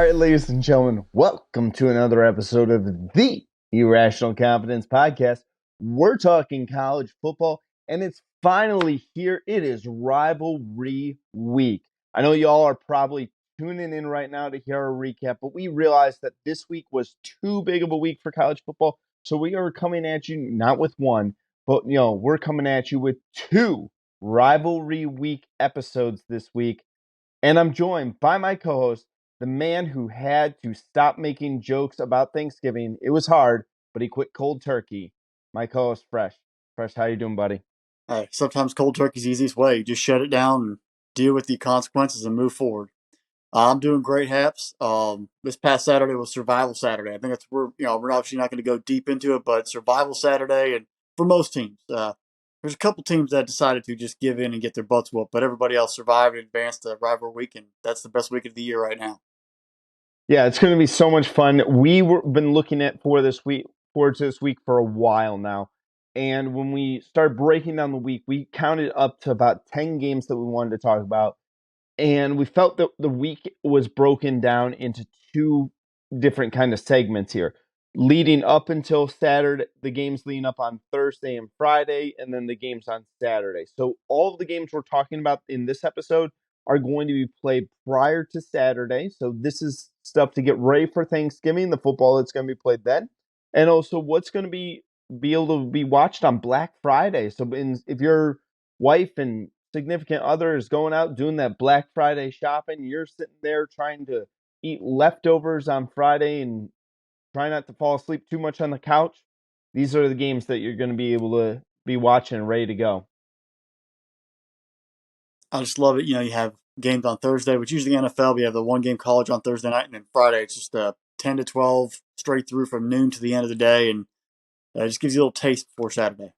right, ladies and gentlemen, welcome to another episode of the Irrational Confidence Podcast. We're talking college football, and it's finally here. It is Rivalry Week. I know y'all are probably tuning in right now to hear a recap, but we realized that this week was too big of a week for college football, so we are coming at you not with one, but we're coming at you with two Rivalry Week episodes this week. And I'm joined by my co-host, the man who had to stop making jokes about Thanksgiving. It was hard, but he quit cold turkey. My co-host, Fresh. Fresh, how you doing, buddy? Sometimes cold turkey's the easiest way. You just shut it down and deal with the consequences and move forward. I'm doing great, Haps. This past Saturday was Survival Saturday. I think that's we're obviously not going to go deep into it, but Survival Saturday, and for most teams, there's a couple teams that decided to just give in and get their butts whooped, but everybody else survived and advanced to Rivalry Week, and that's the best week of the year right now. Yeah, it's going to be so much fun. Been looking at forward to this week for a while now. And when we started breaking down the week, we counted up to about 10 games that we wanted to talk about. And we felt that the week was broken down into two different kind of segments here. Leading up until Saturday, the games leading up on Thursday and Friday, and then the games on Saturday. So all of the games we're talking about in this episode are going to be played prior to Saturday. So this is stuff to get ready for Thanksgiving, the football that's going to be played then, and also what's going to be able to be watched on Black Friday. So if your wife and significant other is going out doing that Black Friday shopping, you're sitting there trying to eat leftovers on Friday and try not to fall asleep too much on the couch, these are the games that you're going to be able to be watching and ready to go. I just love it. You have games on Thursday, which usually NFL. We have the one game college on Thursday night, and then Friday it's just 10 to 12 straight through from noon to the end of the day, and it just gives you a little taste before Saturday.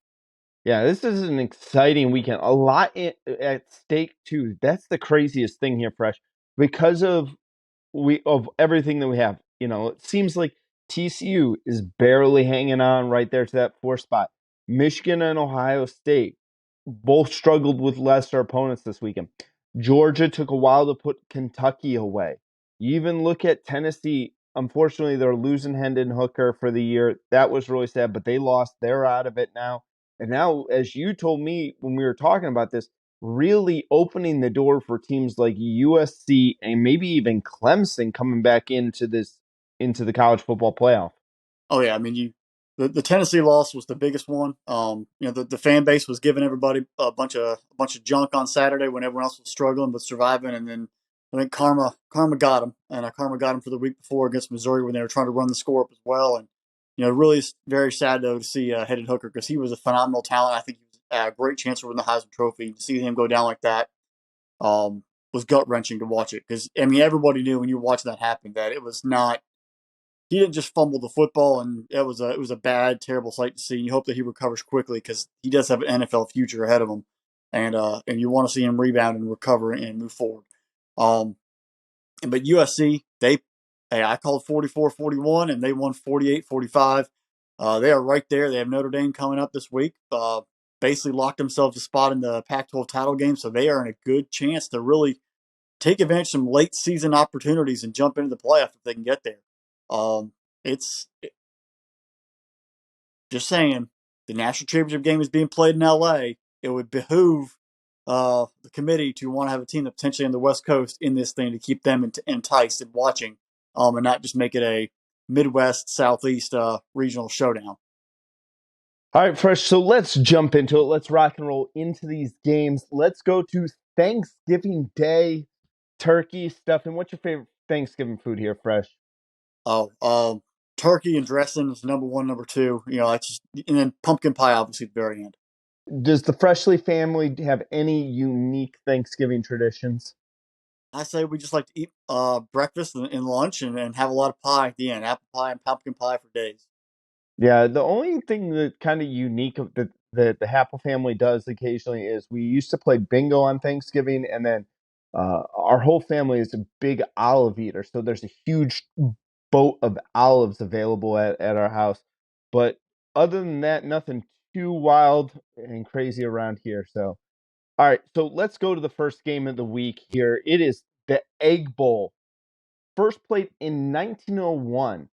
Yeah, this is an exciting weekend. A lot at stake too. That's the craziest thing here, Fresh, because of everything that we have. It seems like TCU is barely hanging on right there to that 4th spot. Michigan and Ohio State both struggled with lesser opponents this weekend. Georgia took a while to put Kentucky away. You even look at Tennessee. Unfortunately, they're losing Hendon Hooker for the year. That was really sad, but they lost. They're out of it now. And now, as you told me when we were talking about this, really opening the door for teams like USC and maybe even Clemson coming back into the college football playoff. Oh yeah, I mean the Tennessee loss was the biggest one. The fan base was giving everybody a bunch of junk on Saturday when everyone else was struggling but surviving, and then I think karma got them, and karma got them for the week before against Missouri when they were trying to run the score up as well. And really very sad though to see Hendon Hooker because he was a phenomenal talent. I think he was a great chance to win the Heisman Trophy. To see him go down like that was gut wrenching to watch it because I mean everybody knew when you were watching that happen that it was not. He didn't just fumble the football, and it was a bad, terrible sight to see. And you hope that he recovers quickly because he does have an NFL future ahead of him, and you want to see him rebound and recover and move forward. But USC, I called 44-41, and they won 48-45. They are right there. They have Notre Dame coming up this week. Basically locked themselves a spot in the Pac-12 title game, so they are in a good chance to really take advantage of some late season opportunities and jump into the playoff if they can get there. It's just saying the national championship game is being played in LA. It would behoove the committee to want to have a team that potentially on the West Coast in this thing to keep them enticed and watching, and not just make it a Midwest Southeast regional showdown. All right, Fresh. So let's jump into it. Let's rock and roll into these games. Let's go to Thanksgiving Day, turkey stuff. And what's your favorite Thanksgiving food here, Fresh? Turkey and dressing is number one, number two. And then pumpkin pie obviously at the very end. Does the Freshly family have any unique Thanksgiving traditions? I say we just like to eat breakfast and lunch and have a lot of pie at the end, apple pie and pumpkin pie for days. Yeah, the only thing that kind of unique that the Happel family does occasionally is we used to play bingo on Thanksgiving, and then our whole family is a big olive eater, so there's a huge boat of olives available at our house. But other than that, nothing too wild and crazy around here. So, all right, so let's go to the first game of the week here. It is the Egg Bowl. first played in 1901.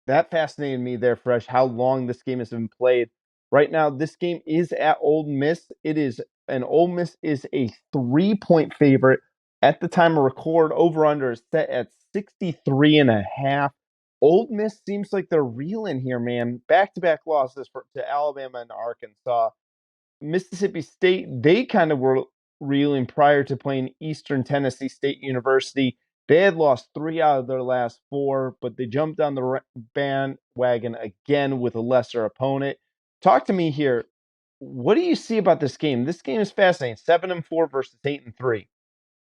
That fascinated me there, Fresh, how long this game has been played. Right now, this game is at Ole Miss. Ole Miss is a 3-point favorite. At the time of record, over-under is set at 63.5. Ole Miss seems like they're reeling here, man. Back-to-back losses to Alabama and Arkansas. Mississippi State, they kind of were reeling prior to playing Eastern Tennessee State University. They had lost 3 out of their last 4, but they jumped on the bandwagon again with a lesser opponent. Talk to me here. What do you see about this game? This game is fascinating. 7-4 versus 8-3.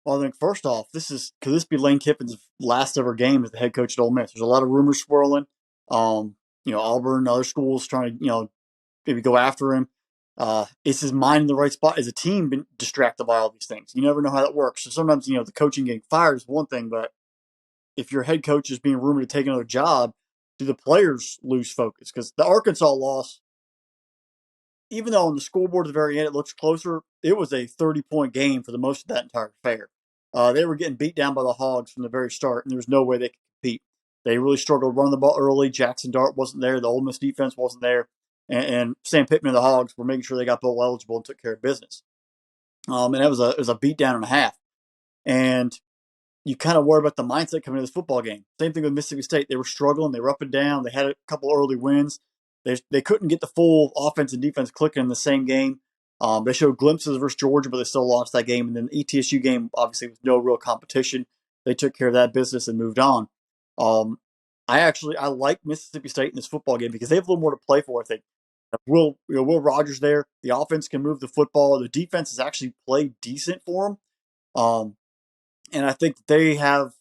Well, I think first off, could this be Lane Kiffin's last ever game as the head coach at Ole Miss? There's a lot of rumors swirling. Auburn, other schools trying to maybe go after him. Is his mind in the right spot? Is a team been distracted by all these things? You never know how that works. So sometimes the coaching getting fired is one thing, but if your head coach is being rumored to take another job, do the players lose focus? Because the Arkansas loss, even though on the scoreboard at the very end it looks closer, it was a 30-point game for the most of that entire affair. They were getting beat down by the Hogs from the very start, and there was no way they could compete. They really struggled running the ball early. Jackson Dart wasn't there. The Ole Miss defense wasn't there. And Sam Pittman and the Hogs were making sure they got bowl eligible and took care of business. And it was a beat down and a half. And you kind of worry about the mindset coming into this football game. Same thing with Mississippi State. They were struggling. They were up and down. They had a couple early wins. They couldn't get the full offense and defense clicking in the same game. They showed glimpses versus Georgia, but they still lost that game. And then the ETSU game, obviously, was no real competition. They took care of that business and moved on. I like Mississippi State in this football game because they have a little more to play for, I think. Will Rogers there. The offense can move the football. The defense has actually played decent for them. And I think they have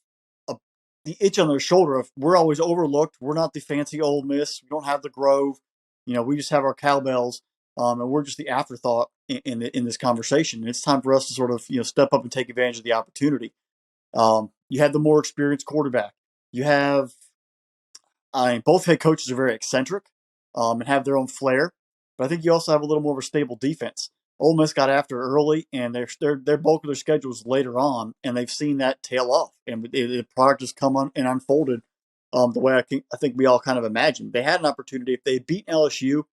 the itch on their shoulder of we're always overlooked. We're not the fancy Ole Miss. We don't have the Grove. We just have our cowbells. And we're just the afterthought in this conversation. And it's time for us to sort of step up and take advantage of the opportunity. You have the more experienced quarterback. You have, both head coaches are very eccentric and have their own flair. But I think you also have a little more of a stable defense. Ole Miss got after early, and their bulk of their schedule is later on, and they've seen that tail off, and the product has come on and unfolded the way I think we all kind of imagined. They had an opportunity if they beat LSU.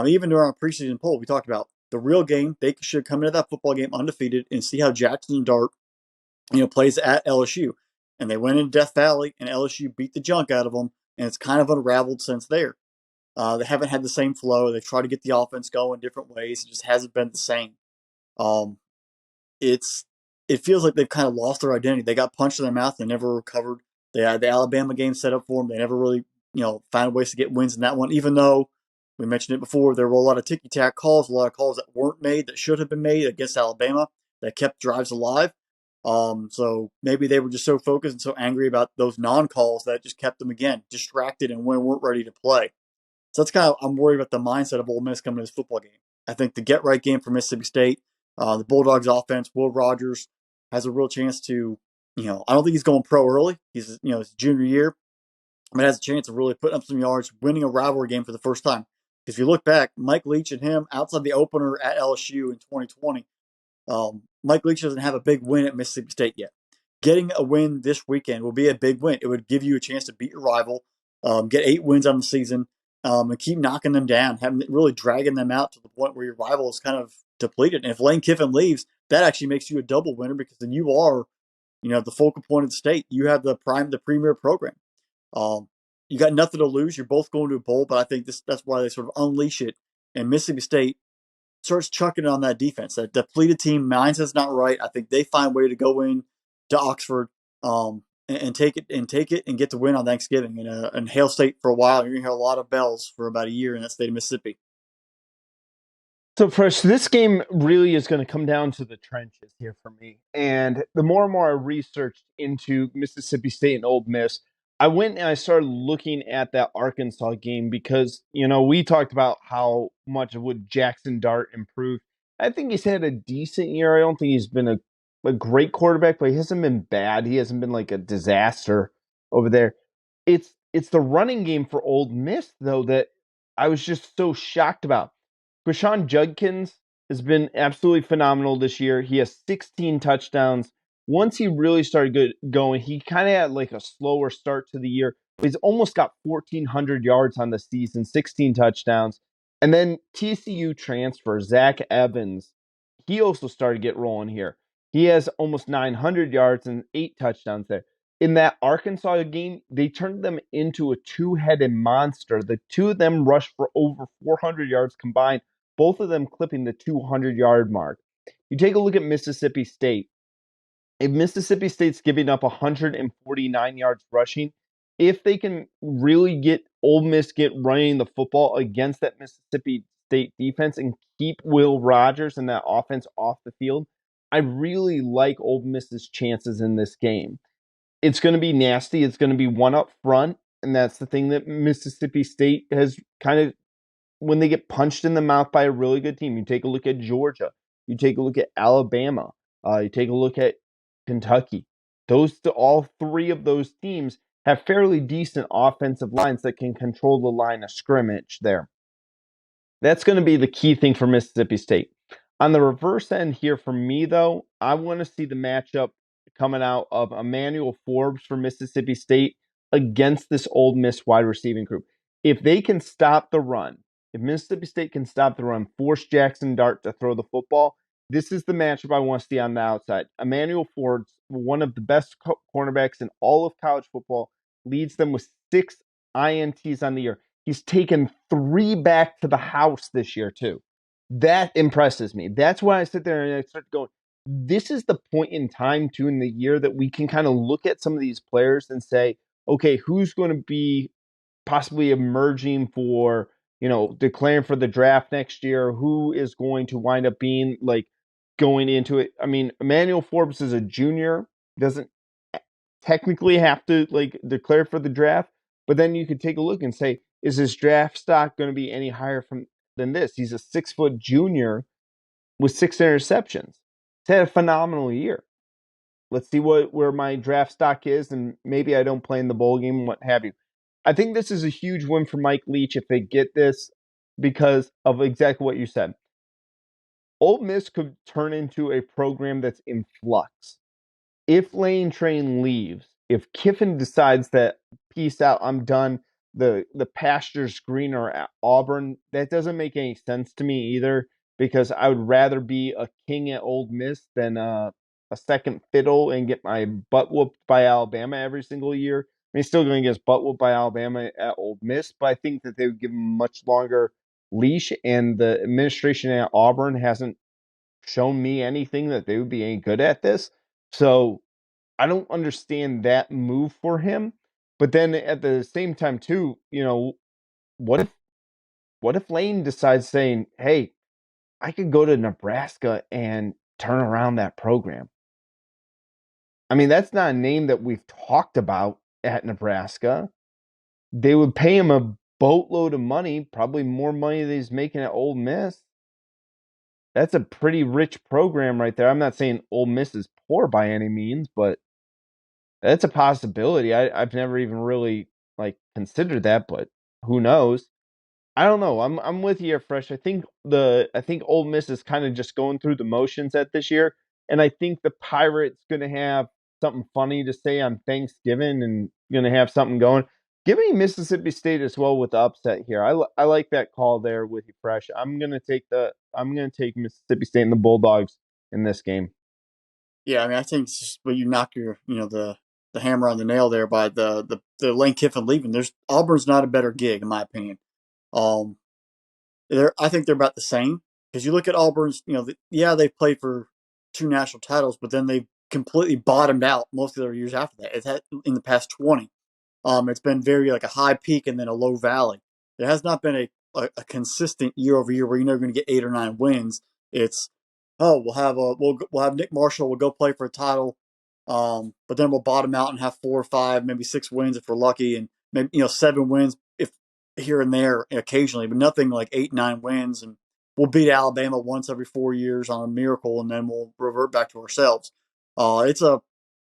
Even during our preseason poll, we talked about the real game. They should come into that football game undefeated and see how Jackson Dart, plays at LSU. And they went into Death Valley, and LSU beat the junk out of them, and it's kind of unraveled since there. They haven't had the same flow. They've tried to get the offense going different ways. It just hasn't been the same. It feels like they've kind of lost their identity. They got punched in their mouth. They never recovered. They had the Alabama game set up for them. They never really, found ways to get wins in that one, even though we mentioned it before. There were a lot of ticky-tack calls, a lot of calls that weren't made that should have been made against Alabama that kept drives alive. So maybe they were just so focused and so angry about those non-calls that just kept them, again, distracted and weren't ready to play. So that's kind of, I'm worried about the mindset of Ole Miss coming to this football game. I think the get-right game for Mississippi State, the Bulldogs offense, Will Rogers has a real chance to, I don't think he's going pro early. He's, his junior year, but has a chance of really putting up some yards, winning a rivalry game for the first time. Because if you look back, Mike Leach and him, outside the opener at LSU in 2020, Mike Leach doesn't have a big win at Mississippi State yet. Getting a win this weekend will be a big win. It would give you a chance to beat your rival, get 8 wins on the season, and keep knocking them down, really dragging them out to the point where your rival is kind of depleted. And if Lane Kiffin leaves, that actually makes you a double winner because then you are, the focal point of the state. You have the premier program. You got nothing to lose. You're both going to a bowl, but I think that's why they sort of unleash it. And Mississippi State starts chucking it on that defense. That depleted team, mindset's not right. I think they find a way to go in to Oxford and take it and get the win on Thanksgiving. And Hail State for a while, you're going to hear a lot of bells for about a year in that state of Mississippi. So, Fresh, this game really is going to come down to the trenches here for me. And the more and more I researched into Mississippi State and Ole Miss, I went and I started looking at that Arkansas game because, we talked about how much would Jackson Dart improve. I think he's had a decent year. I don't think he's been a great quarterback, but he hasn't been bad. He hasn't been like a disaster over there. It's the running game for Ole Miss, though, that I was just so shocked about. Quishon Judkins has been absolutely phenomenal this year. He has 16 touchdowns. once he really started going, he kind of had like a slower start to the year. He's almost got 1,400 yards on the season, 16 touchdowns. And then TCU transfer, Zach Evans, he also started to get rolling here. He has almost 900 yards and 8 touchdowns there. In that Arkansas game, they turned them into a two-headed monster. The two of them rushed for over 400 yards combined, both of them clipping the 200-yard mark. You take a look at Mississippi State. If Mississippi State's giving up 149 yards rushing, if they can really get Ole Miss get running the football against that Mississippi State defense and keep Will Rogers and that offense off the field, I really like Ole Miss's chances in this game. It's going to be nasty. It's going to be one up front, and that's the thing that Mississippi State has kind of, when they get punched in the mouth by a really good team. You take a look at Georgia. You take a look at Alabama. You take a look at Kentucky. All three of those teams have fairly decent offensive lines that can control the line of scrimmage there. That's going to be the key thing for Mississippi State. On the reverse end here for me, though, I want to see the matchup coming out of Emmanuel Forbes for Mississippi State against this Ole Miss wide receiving group. If they can stop the run, if Mississippi State can stop the run, force Jackson Dart to throw the football, this is the matchup I want to see on the outside. Emmanuel Forbes, one of the best cornerbacks in all of college football, leads them with 6 INTs on the year. He's taken 3 back to the house this year, too. That impresses me. That's why I sit there and I start going, this is the point in time, too, in the year that we can kind of look at some of these players and say, okay, who's going to be possibly emerging for, declaring for the draft next year? Who is going to wind up being like going into it? I mean, Emmanuel Forbes is a junior, doesn't technically have to like declare for the draft, but then you could take a look and say, is his draft stock going to be any higher than this? He's a 6-foot junior with 6 interceptions. He's had a phenomenal year. Let's see where my draft stock is, and maybe I don't play in the bowl game and what have you. I think this is a huge win for Mike Leach if they get this because of exactly what you said. Ole Miss could turn into a program that's in flux. If Lane Train leaves, if Kiffin decides that peace out, I'm done, the pasture's greener at Auburn, that doesn't make any sense to me either, because I would rather be a king at Ole Miss than a second fiddle and get my butt whooped by Alabama every single year. I mean, still going to get his butt whooped by Alabama at Ole Miss, but I think that they would give him a much longer leash, and the administration at Auburn hasn't shown me anything that they would be any good at this. So I don't understand that move for him. But then at the same time, too, what if Lane decides saying, hey, I could go to Nebraska and turn around that program? I mean, that's not a name that we've talked about at Nebraska. They would pay him a boatload of money, probably more money than he's making at Ole Miss. That's a pretty rich program right there. I'm not saying Ole Miss is poor by any means, but that's a possibility. I've never even really like considered that, but who knows? I don't know. I'm with you here, Fresh. I think Ole Miss is kind of just going through the motions at this year, and I think the Pirates going to have something funny to say on Thanksgiving and going to have something going. Give me Mississippi State as well with the upset here. I like that call there with you, Fresh. I'm gonna take Mississippi State and the Bulldogs in this game. Yeah, I mean, I think it's just when you knock the hammer on the nail there by the Lane Kiffin leaving. There's Auburn's not a better gig in my opinion. Um, I think they're about the same because you look at Auburn's. They've played for 2 national titles, but then they've completely bottomed out most of their years after that. It's had in the past 20. It's been very like a high peak and then a low valley. There has not been a consistent year over year where you're never going to get 8 or 9 wins. It's we'll have Nick Marshall. We'll go play for a title, but then we'll bottom out and have 4 or 5, maybe 6 wins if we're lucky, and maybe 7 wins if here and there occasionally, but nothing like 8, 9 wins. And we'll beat Alabama once every 4 years on a miracle, and then we'll revert back to ourselves. It's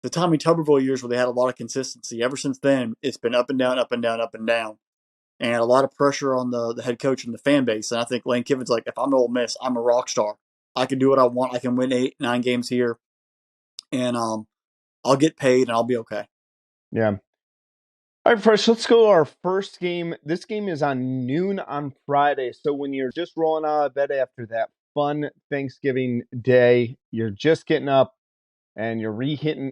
the Tommy Tuberville years where they had a lot of consistency. Ever since then, it's been up and down, up and down, up and down, and a lot of pressure on the head coach and the fan base. And I think Lane Kiffin's like, if I'm Ole Miss, I'm a rock star. I can do what I want. I can win 8, 9 games here. and I'll get paid and I'll be okay. Yeah. All right, Fresh, let's go to our first game. This game is on noon on Friday. So when you're just rolling out of bed after that fun Thanksgiving day, you're just getting up and you're eating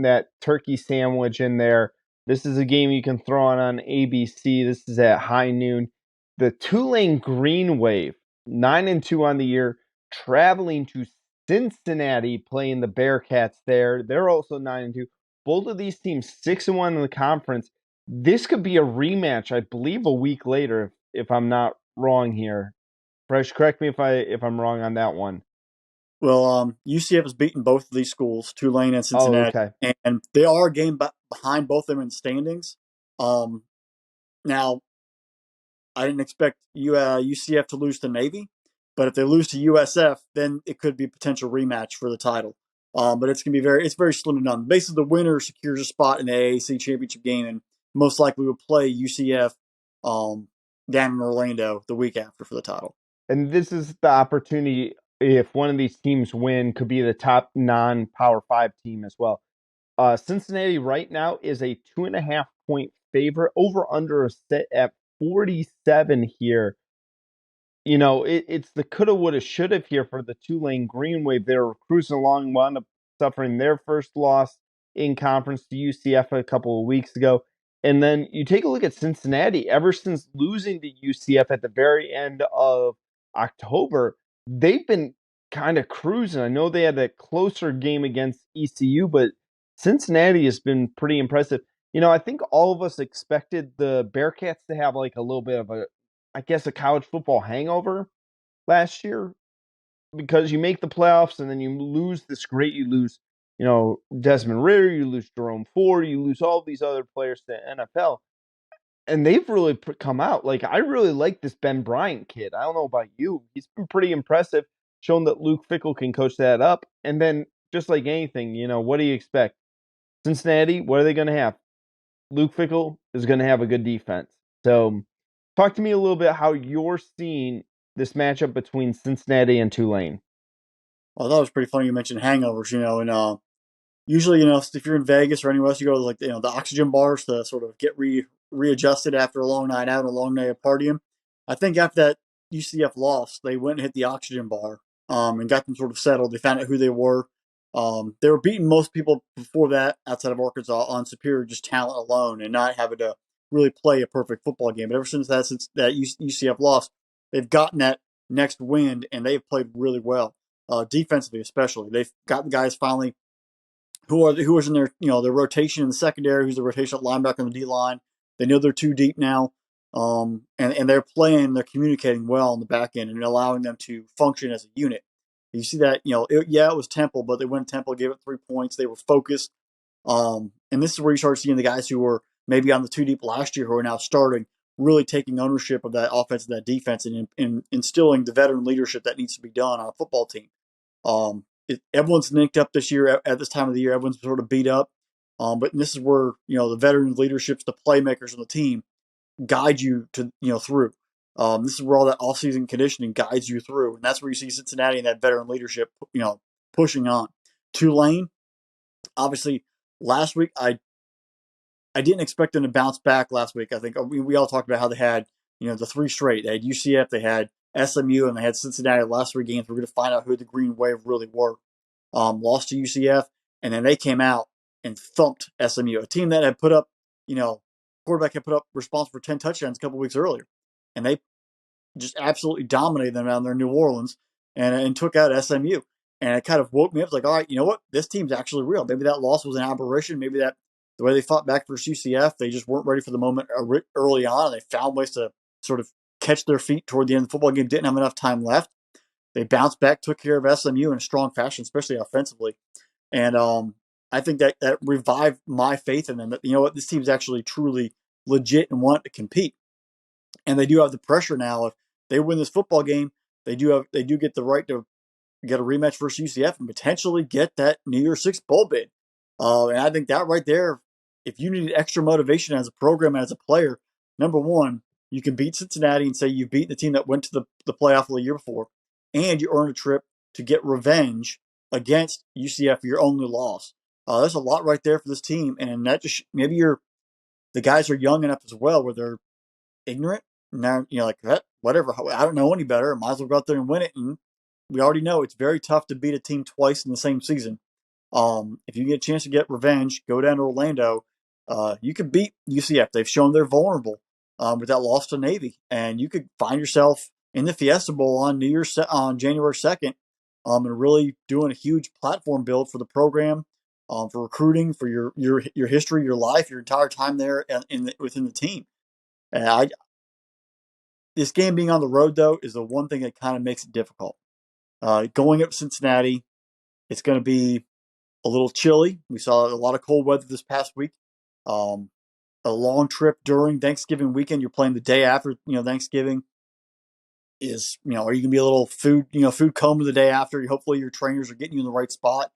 that turkey sandwich in there. This is a game you can throw on ABC. This is at high noon. The Tulane Green Wave, 9-2 on the year, traveling to Cincinnati, playing the Bearcats there. They're also 9-2. Both of these teams 6-1 in the conference. This could be a rematch, I believe, a week later, if I'm not wrong here. Fresh, correct me if I'm wrong on that one. Well, UCF has beaten both of these schools, Tulane and Oh, Cincinnati, okay. and they are a game behind both of them in standings. Now, I didn't expect UCF to lose to Navy, but if they lose to USF, then it could be a potential rematch for the title. But it's gonna be very slim to none. Basically, the winner secures a spot in the AAC championship game, and most likely will play UCF down in Orlando the week after for the title. And this is the opportunity, if one of these teams win, could be the top non-Power 5 team as well. Cincinnati right now is a 2.5 point favorite. Over under a set at 47 here. You know, it's the coulda, woulda, shoulda here for the Tulane Green Wave. They were cruising along, wound up suffering their first loss in conference to UCF a couple of weeks ago. And then you take a look at Cincinnati. Ever since losing to UCF at the very end of October, they've been kind of cruising. I know they had a closer game against ECU, but Cincinnati has been pretty impressive. You know, I think all of us expected the Bearcats to have like a little bit of I guess, a college football hangover last year because you make the playoffs and then you lose this great. You lose, Desmond Ridder, you lose Jerome Ford, you lose all these other players to the NFL. And they've really come out. Like, I really like this Ben Bryant kid. I don't know about you. He's been pretty impressive, shown that Luke Fickle can coach that up. And then, just like anything, what do you expect? Cincinnati, what are they going to have? Luke Fickle is going to have a good defense. So, talk to me a little bit how you're seeing this matchup between Cincinnati and Tulane. Well, that was pretty funny. You mentioned hangovers, and usually, if you're in Vegas or anywhere else, you go to the oxygen bars to sort of get readjusted after a long night out, a long night of partying. I think after that UCF loss, they went and hit the oxygen bar and got them sort of settled. They found out who they were. They were beating most people before that outside of Arkansas on superior just talent alone and not having to really play a perfect football game. But ever since that UCF loss, they've gotten that next wind and they've played really well, defensively especially. They've got the guys finally who was in their rotation in the secondary, who's the rotational linebacker on the D line. They know they're too deep now, and they're communicating well on the back end and allowing them to function as a unit. You see that, it was Temple, but they went Temple, gave it 3 points. They were focused, and this is where you start seeing the guys who were maybe on the too deep last year who are now starting, really taking ownership of that offense and that defense and instilling the veteran leadership that needs to be done on a football team. Everyone's nicked up this year at this time of the year. Everyone's sort of beat up. But this is where, the veteran leaderships, the playmakers on the team guide you to, through. This is where all that offseason conditioning guides you through. And that's where you see Cincinnati and that veteran leadership, pushing on. Tulane, obviously, last week, I didn't expect them to bounce back last week. I think we all talked about how they had, the 3 straight. They had UCF, they had SMU, and they had Cincinnati the last 3 games. We're going to find out who the Green Wave really were. Lost to UCF, and then they came out and thumped SMU, a team that had put up, quarterback had put up responsible for 10 touchdowns a couple weeks earlier. And they just absolutely dominated them down there in New Orleans and took out SMU. And it kind of woke me up. Like, all right, you know what? This team's actually real. Maybe that loss was an aberration. Maybe that the way they fought back versus UCF, they just weren't ready for the moment early on. And they found ways to sort of catch their feet toward the end of the football game. Didn't have enough time left. They bounced back, took care of SMU in a strong fashion, especially offensively. And I think that revived my faith in them. That, you know what, this team's actually truly legit and want to compete. And they do have the pressure now. If they win this football game, they do get the right to get a rematch versus UCF and potentially get that New Year's Six bowl bid. And I think that right there, if you need extra motivation as a program and as a player, number one, you can beat Cincinnati and say you've beaten the team that went to the playoff the year before, and you earn a trip to get revenge against UCF your only loss. There's a lot right there for this team, and that just maybe the guys are young enough as well where they're ignorant. Now like that, whatever. I don't know any better. I might as well go out there and win it. And we already know it's very tough to beat a team twice in the same season. If you get a chance to get revenge, go down to Orlando. You could beat UCF. They've shown they're vulnerable with that loss to Navy, and you could find yourself in the Fiesta Bowl on on January 2nd, and really doing a huge platform build for the program, for recruiting, for your history, your life, your entire time there within the team. And this game being on the road though is the one thing that kind of makes it difficult. Going up Cincinnati, it's going to be a little chilly. We saw a lot of cold weather this past week. A long trip during Thanksgiving weekend. You're playing the day after, Thanksgiving. Are you going to be a little food coma the day after? Hopefully your trainers are getting you in the right spot.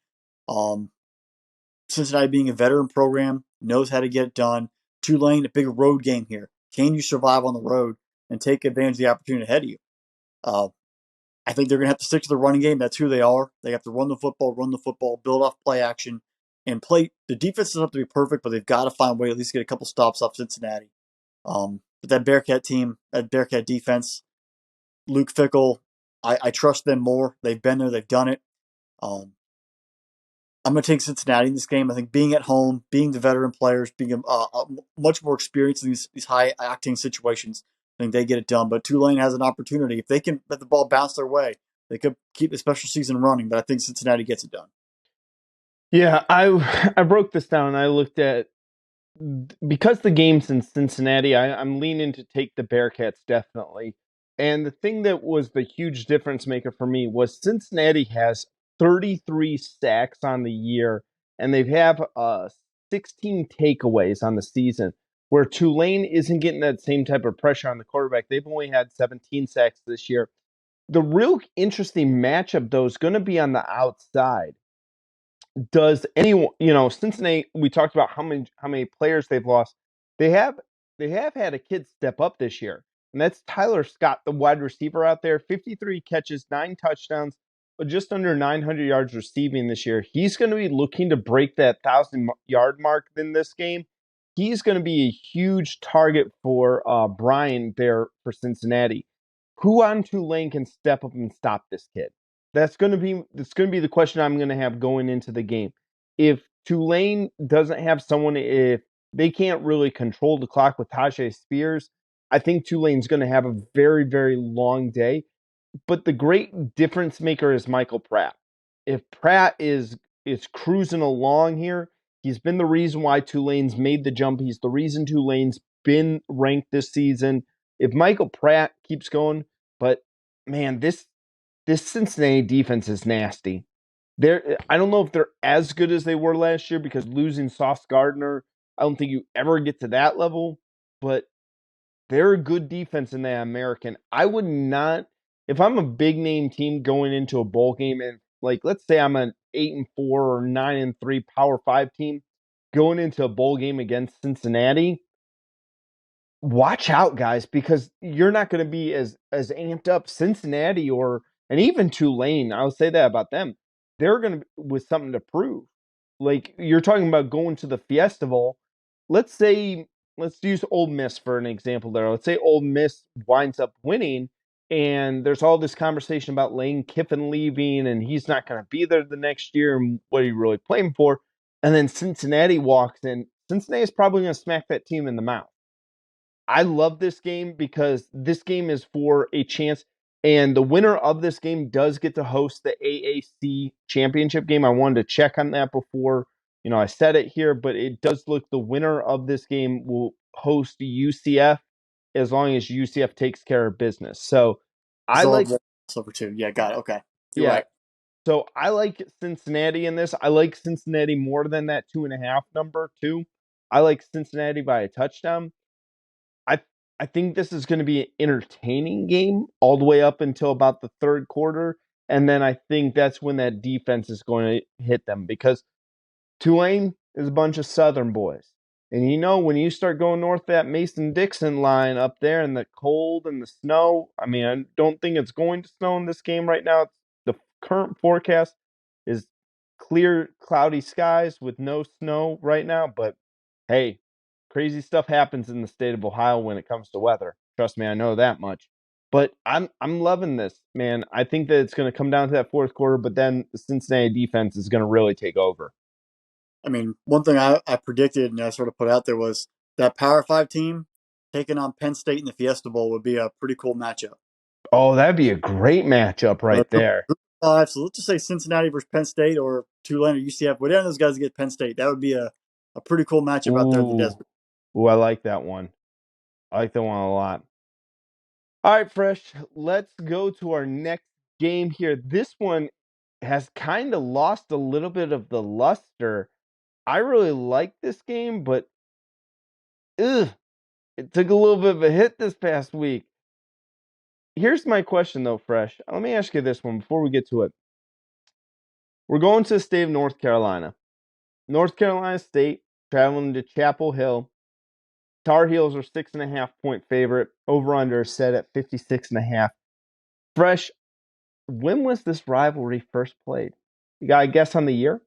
Cincinnati being a veteran program, knows how to get it done. Tulane, a big road game here. Can you survive on the road and take advantage of the opportunity ahead of you? I think they're going to have to stick to the running game. That's who they are. They have to run the football, build off play action, and play. The defense doesn't have to be perfect, but they've got to find a way to at least get a couple stops off Cincinnati. But that Bearcat team, that Bearcat defense, Luke Fickell, I trust them more. They've been there. They've done it. I'm going to take Cincinnati in this game. I think being at home, being the veteran players, being much more experienced in these high-octane situations, I think they get it done. But Tulane has an opportunity. If they can let the ball bounce their way, they could keep the special season running. But I think Cincinnati gets it done. Yeah, I broke this down. I looked at, because the game's in Cincinnati, I'm leaning to take the Bearcats definitely. And the thing that was the huge difference maker for me was Cincinnati has 33 sacks on the year, and they have 16 takeaways on the season, where Tulane isn't getting that same type of pressure on the quarterback. They've only had 17 sacks this year. The real interesting matchup, though, is going to be on the outside. Does anyone, Cincinnati, we talked about how many players they've lost. They have had a kid step up this year, and that's Tyler Scott, the wide receiver out there. 53 catches, 9 touchdowns, but just under 900 yards receiving this year. He's going to be looking to break that 1,000-yard mark in this game. He's going to be a huge target for Brian there for Cincinnati. Who on Tulane can step up and stop this kid? That's going to be the question I'm going to have going into the game. If Tulane doesn't have someone, if they can't really control the clock with Tajay Spears, I think Tulane's going to have a very, very long day. But the great difference maker is Michael Pratt. If Pratt is cruising along here, he's been the reason why Tulane's made the jump. He's the reason Tulane's been ranked this season. If Michael Pratt keeps going, but man, this Cincinnati defense is nasty. I don't know if they're as good as they were last year, because losing Sauce Gardner, I don't think you ever get to that level, but they're a good defense in that American. I would not, if I'm a big name team going into a bowl game, and like let's say I'm an 8-4 or 9-3 Power 5 team going into a bowl game against Cincinnati, watch out, guys, because you're not going to be as amped up. Cincinnati and even Tulane, I'll say that about them. They're going to be with something to prove. Like you're talking about going to the Fiesta Bowl. Let's use Ole Miss for an example there. Let's say Ole Miss winds up winning, and there's all this conversation about Lane Kiffin leaving, and he's not going to be there the next year, and what are you really playing for? And then Cincinnati walks in. Cincinnati is probably going to smack that team in the mouth. I love this game because this game is for a chance, and the winner of this game does get to host the AAC championship game. I wanted to check on that before, I said it here, but it does look the winner of this game will host UCF as long as UCF takes care of business. So I like, Silver too. Yeah, got it. Okay, you're yeah. right. So I like Cincinnati in this. I like Cincinnati more than that 2.5 number too. I like Cincinnati by a touchdown. I I think this is going to be an entertaining game all the way up until about the third quarter, and then I think that's when that defense is going to hit them, because Tulane is a bunch of Southern boys, and when you start going north that Mason-Dixon line up there in the cold and the snow. I mean, I don't think it's going to snow in this game right now. It's the current forecast. is clear, cloudy skies with no snow right now. But hey, crazy stuff happens in the state of Ohio when it comes to weather. Trust me, I know that much. But I'm loving this, man. I think that it's going to come down to that fourth quarter, but then the Cincinnati defense is going to really take over. I mean, one thing I predicted and I sort of put out there was that Power 5 team taking on Penn State in the Fiesta Bowl would be a pretty cool matchup. Oh, that'd be a great matchup right there. Group of 5, so let's just say Cincinnati versus Penn State or Tulane or UCF, whatever those guys get Penn State. That would be a pretty cool matchup out there in the Ooh, desert. ooh, I like that one. I like that one a lot. All right, Fresh, let's go to our next game here. This one has kind of lost a little bit of the luster. I really like this game, but ugh, it took a little bit of a hit this past week. Here's my question, though, Fresh. Let me ask you this one before we get to it. We're going to the state of North Carolina. North Carolina State traveling to Chapel Hill. Tar Heels are 6.5-point favorite. Over under set at 56.5. Fresh, when was this rivalry first played? You got a guess on the year?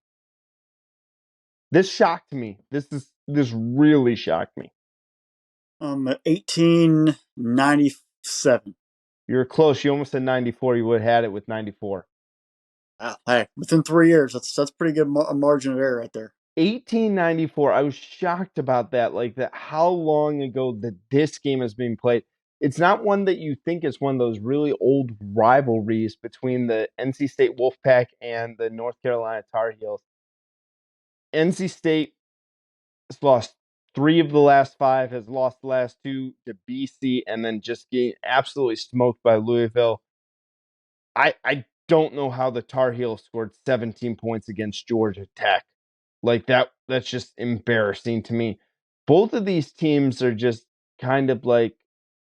This shocked me. This really shocked me. 1897. You were close. You almost said 94. You would have had it with 94. Wow. Hey, within 3 years, that's pretty good margin of error right there. 1894. I was shocked about that. Like that, how long ago that this game has been played. It's not one that you think is one of those really old rivalries between the NC State Wolfpack and the North Carolina Tar Heels. NC State has lost 3 of the last 5, has lost the last 2 to BC, and then just getting absolutely smoked by Louisville. I don't know how the Tar Heels scored 17 points against Georgia Tech. Like that's just embarrassing to me. Both of these teams are just kind of like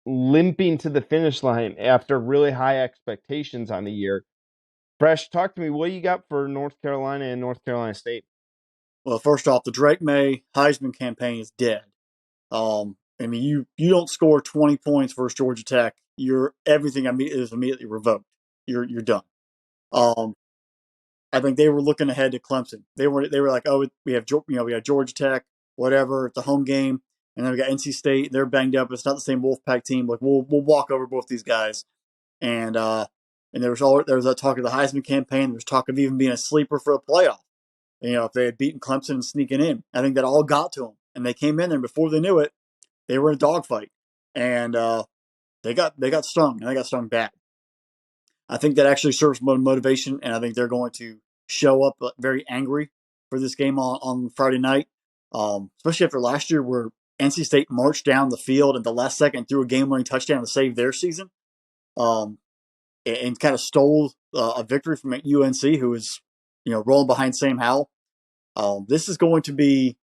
limping to the finish line after really high expectations on the year. Fresh, talk to me. What you got for North Carolina and North Carolina State? Well, first off, the Drake May Heisman campaign is dead. I mean, you don't score 20 points versus Georgia Tech, everything is immediately revoked. You're done. Um, I think they were looking ahead to Clemson. They were like, oh, we have Georgia Tech, whatever. It's a home game, and then we got NC State. They're banged up. It's not the same Wolfpack team. Like we'll walk over both these guys. And there was that talk of the Heisman campaign. There was talk of even being a sleeper for a playoff. If they had beaten Clemson and sneaking in, I think that all got to them, and they came in there. And before they knew it, they were in a dogfight, and they got stung, and they got stung bad. I think that actually serves motivation, and I think they're going to show up very angry for this game on Friday night, especially after last year where NC State marched down the field at the last second, threw a game-winning touchdown to save their season, and kind of stole a victory from UNC, who was rolling behind Sam Howell. This is going to be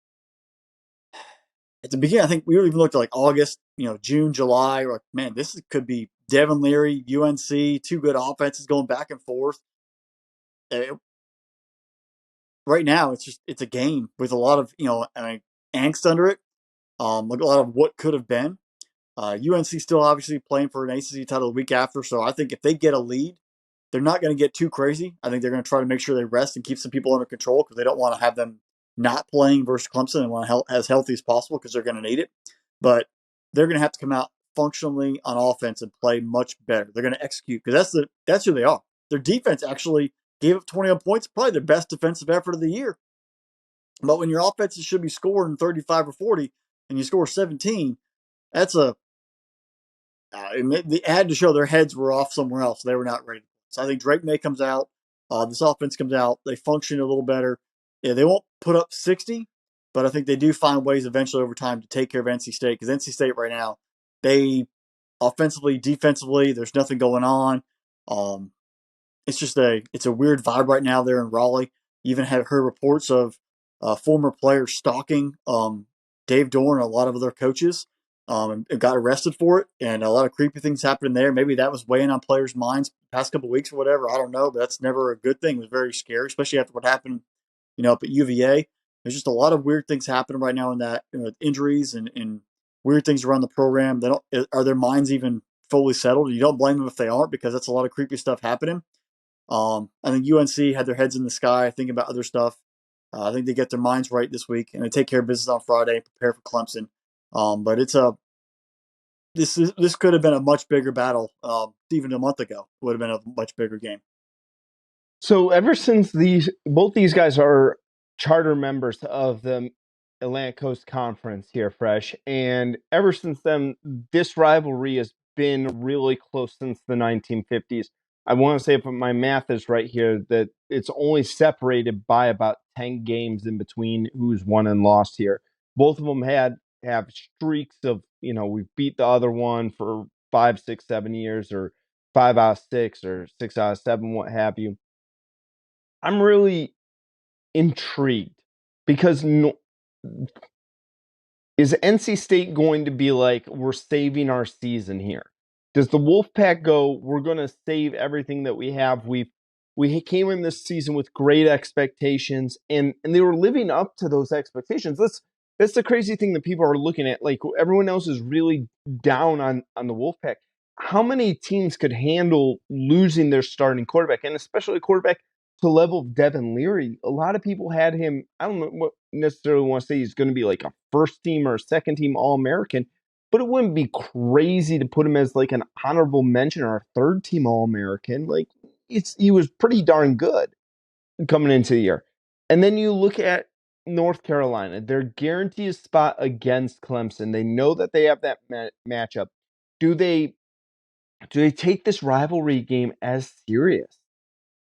at the beginning. I think we even looked at like August, June, July. We're like, man, could be Devin Leary, UNC, 2 good offenses going back and forth. Right now, it's a game with a lot of angst under it. Like a lot of what could have been. UNC still obviously playing for an ACC title the week after, so I think if they get a lead, they're not going to get too crazy. I think they're going to try to make sure they rest and keep some people under control because they don't want to have them not playing versus Clemson and want to as healthy as possible because they're going to need it. But they're going to have to come out functionally on offense and play much better. They're going to execute because that's who they are. Their defense actually gave up 21 points, probably their best defensive effort of the year. But when your offenses should be scoring 35 or 40 and you score 17, that's they had to show their heads were off somewhere else. They were not ready. So I think Drake May comes out. This offense comes out. They function a little better. Yeah, they won't put up 60, but I think they do find ways eventually over time to take care of NC State because NC State right now, they offensively, defensively, there's nothing going on. It's a weird vibe right now there in Raleigh. You even have heard reports of former players stalking Dave Dorn and a lot of other coaches. And got arrested for it, and a lot of creepy things happened there. Maybe that was weighing on players' minds the past couple of weeks or whatever. I don't know, but that's never a good thing. It was very scary, especially after what happened, up at UVA. There's just a lot of weird things happening right now in that injuries and weird things around the program. Are their minds even fully settled? You don't blame them if they aren't because that's a lot of creepy stuff happening. I think UNC had their heads in the sky thinking about other stuff. I think they get their minds right this week and they take care of business on Friday and prepare for Clemson. But this could have been a much bigger battle. Even a month ago, it would have been a much bigger game. So ever since both these guys are charter members of the Atlantic Coast Conference here, Fresh, and ever since then, this rivalry has been really close since the 1950s. I want to say, if my math is right here, that it's only separated by about 10 games in between who's won and lost here. Both of them have streaks of, we've beat the other one for 5, 6, 7 years, or 5 out of 6, or 6 out of 7, what have you. I'm really intrigued because is NC State going to be like, we're saving our season here? Does the Wolfpack go, we're going to save everything that we have? We came in this season with great expectations, and they were living up to those expectations. That's the crazy thing that people are looking at. Like, everyone else is really down on the Wolfpack. How many teams could handle losing their starting quarterback, and especially a quarterback to the level of Devin Leary? A lot of people had him, I don't know what necessarily want to say he's going to be like a first team or a second team All-American, but it wouldn't be crazy to put him as like an honorable mention or a third team All-American. Like, he was pretty darn good coming into the year. And then you look at North Carolina. They're guaranteed a spot against Clemson. They know that they have that matchup. Do they take this rivalry game as serious?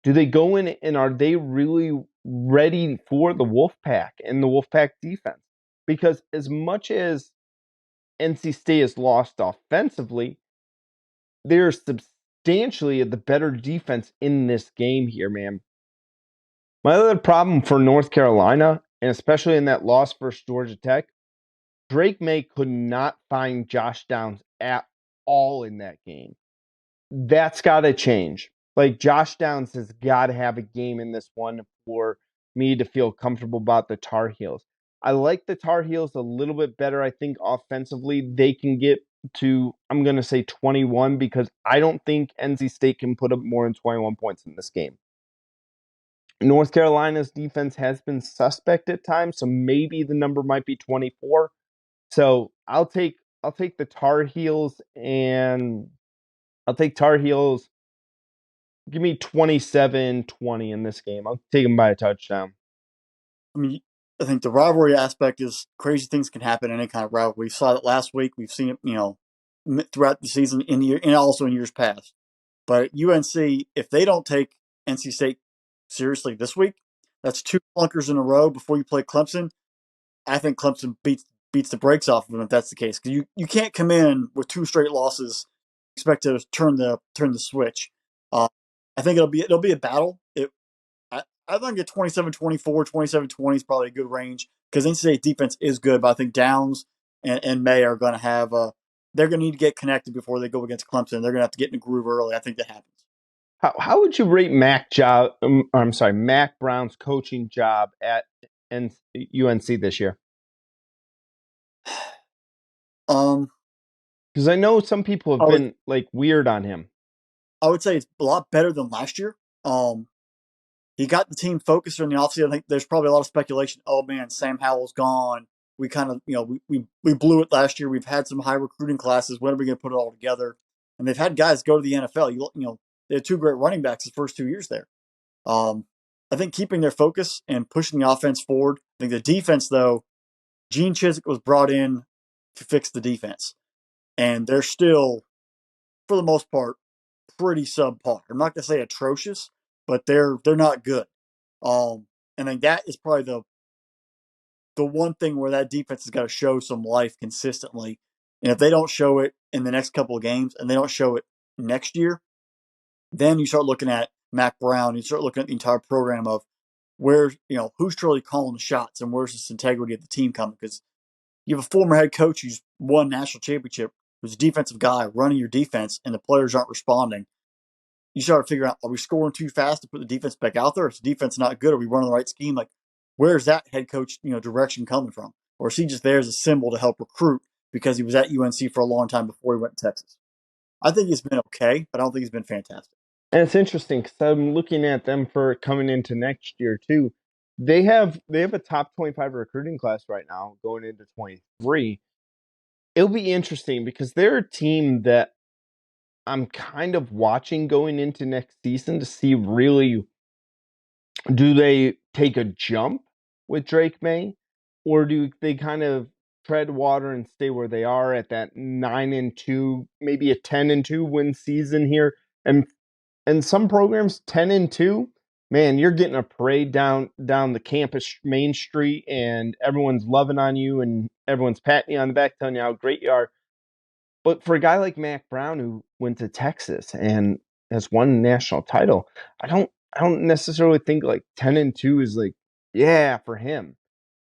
Do they go in and are they really ready for the Wolfpack and the Wolfpack defense? Because as much as NC State has lost offensively, they're substantially the better defense in this game here, man. My other problem for North Carolina, and especially in that loss versus Georgia Tech, Drake May could not find Josh Downs at all in that game. That's got to change. Like, Josh Downs has got to have a game in this one for me to feel comfortable about the Tar Heels. I like the Tar Heels a little bit better. I think offensively they can get to, I'm going to say 21, because I don't think NC State can put up more than 21 points in this game. North Carolina's defense has been suspect at times, so maybe the number might be 24. So I'll take the Tar Heels, and I'll take Tar Heels. Give me 27-20 in this game. I'll take them by a touchdown. I mean, I think the rivalry aspect is crazy things can happen in any kind of rivalry. We saw it last week. We've seen it, throughout the season and also in years past. But UNC, if they don't take NC State seriously this week, that's 2 clunkers in a row before you play Clemson. I think Clemson beats the brakes off of them if that's the case, because you can't come in with 2 straight losses expect to turn the switch. I think it'll be a battle. I think a 27-24, 27-20 is probably a good range because NC State defense is good, but I think Downs and May are going to have they're going to need to get connected before they go against Clemson. They're going to have to get in a groove early. I think that happens. How would you rate Mac Brown's coaching job at UNC this year? Because I know some people have been like weird on him. I would say it's a lot better than last year. He got the team focused in the offseason. I think there's probably a lot of speculation. Oh man, Sam Howell's gone. We kind of, we blew it last year. We've had some high recruiting classes. When are we going to put it all together? And they've had guys go to the NFL. They had 2 great running backs the first 2 years there. I think keeping their focus and pushing the offense forward. I think the defense, though, Gene Chizik was brought in to fix the defense, and they're still, for the most part, pretty subpar. I'm not going to say atrocious, but they're not good. And I think that is probably the one thing where that defense has got to show some life consistently. And if they don't show it in the next couple of games and they don't show it next year, then you start looking at Mac Brown. You start looking at the entire program of where, who's truly calling the shots and where's this integrity of the team coming? Because you have a former head coach who's won national championship, who's a defensive guy running your defense, and the players aren't responding. You start figuring out, are we scoring too fast to put the defense back out there? Is the defense not good? Are we running the right scheme? Like, where's that head coach, direction coming from? Or is he just there as a symbol to help recruit because he was at UNC for a long time before he went to Texas? I think he's been okay, but I don't think he's been fantastic. And it's interesting because I'm looking at them for coming into next year too. They have a top 25 recruiting class right now going into 23. It'll be interesting because they're a team that I'm kind of watching going into next season to see really, do they take a jump with Drake May, or do they kind of tread water and stay where they are at that 9-2, maybe a 10-2 win season here? And some programs 10-2, man, you're getting a parade down the campus main street, and everyone's loving on you, and everyone's patting you on the back, telling you how great you are. But for a guy like Mac Brown who went to Texas and has won a national title, I don't necessarily think like 10-2 is like, yeah, for him.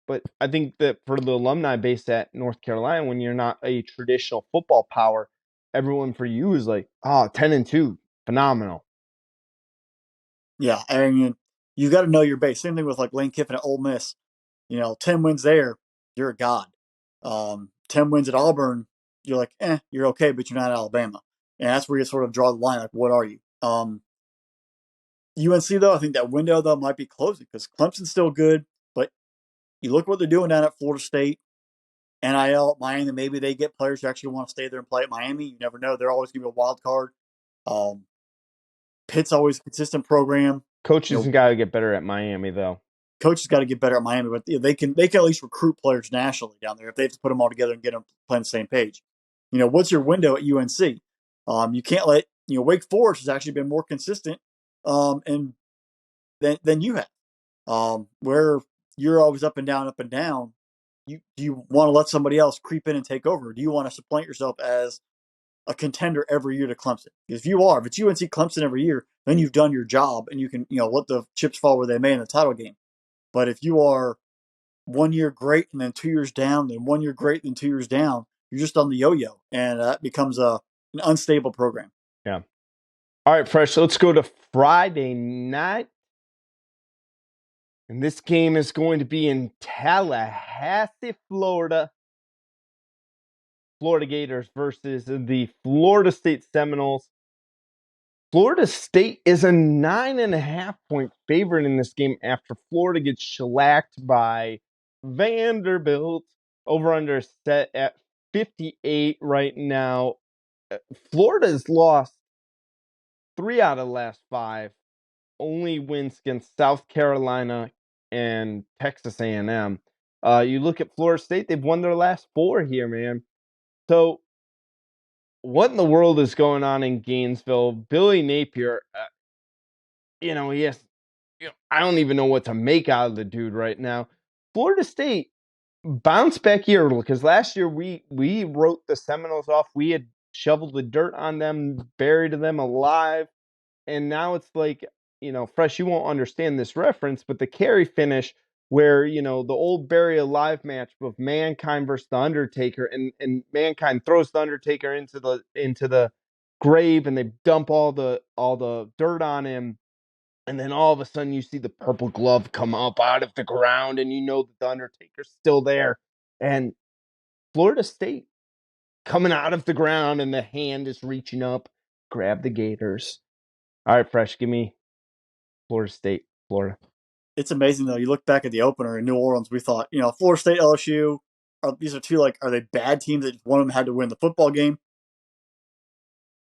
But I think that for the alumni base at North Carolina, when you're not a traditional football power, everyone for you is like, oh, 10-2, phenomenal. Yeah, I mean, you got to know your base. Same thing with like Lane Kiffin at Ole Miss. 10 wins there, you're a god. 10 wins at Auburn, you're like, you're okay, but you're not Alabama. And that's where you sort of draw the line. Like, what are you? UNC, though, I think that window, though, might be closing because Clemson's still good. But you look what they're doing down at Florida State, NIL at Miami. Maybe they get players who actually want to stay there and play at Miami. You never know. They're always going to be a wild card. Um, Pitt's always a consistent program. Coaches got to get better at Miami, though. Coaches got to get better at Miami, but they can at least recruit players nationally down there if they have to put them all together and get them playing the same page. What's your window at UNC? You can't let Wake Forest has actually been more consistent, and than you have, where you're always up and down, up and down. Do you want to let somebody else creep in and take over? Do you want to supplant yourself as a contender every year to Clemson? If it's UNC Clemson every year, then you've done your job and you can let the chips fall where they may in the title game. But if you are 1 year great and then 2 years down, then 1 year great and 2 years down, you're just on the yo-yo, and that becomes an unstable program. Yeah. All right, Fresh, let's go to Friday night. And this game is going to be in Tallahassee, Florida. Florida Gators versus the Florida State Seminoles. Florida State is a 9.5-point favorite in this game after Florida gets shellacked by Vanderbilt. Over under set at 58 right now. Florida's lost 3 out of the last 5. Only wins against South Carolina and Texas A&M. You look at Florida State; they've won their last 4 here, man. So, what in the world is going on in Gainesville? Billy Napier, he has. I don't even know what to make out of the dude right now. Florida State bounce back here because last year we wrote the Seminoles off. We had shoveled the dirt on them, buried them alive. And now it's like, Fresh, you won't understand this reference, but the carry finish where, the old bury alive match of Mankind versus the Undertaker, and Mankind throws the Undertaker into the grave, and they dump all the dirt on him. And then all of a sudden you see the purple glove come up out of the ground, and you know that the Undertaker's still there. And Florida State coming out of the ground, and the hand is reaching up, grab the Gators. All right, Fresh, give me Florida State, Florida. It's amazing, though. You look back at the opener in New Orleans, we thought, Florida State, LSU, these are two, are they bad teams that one of them had to win the football game?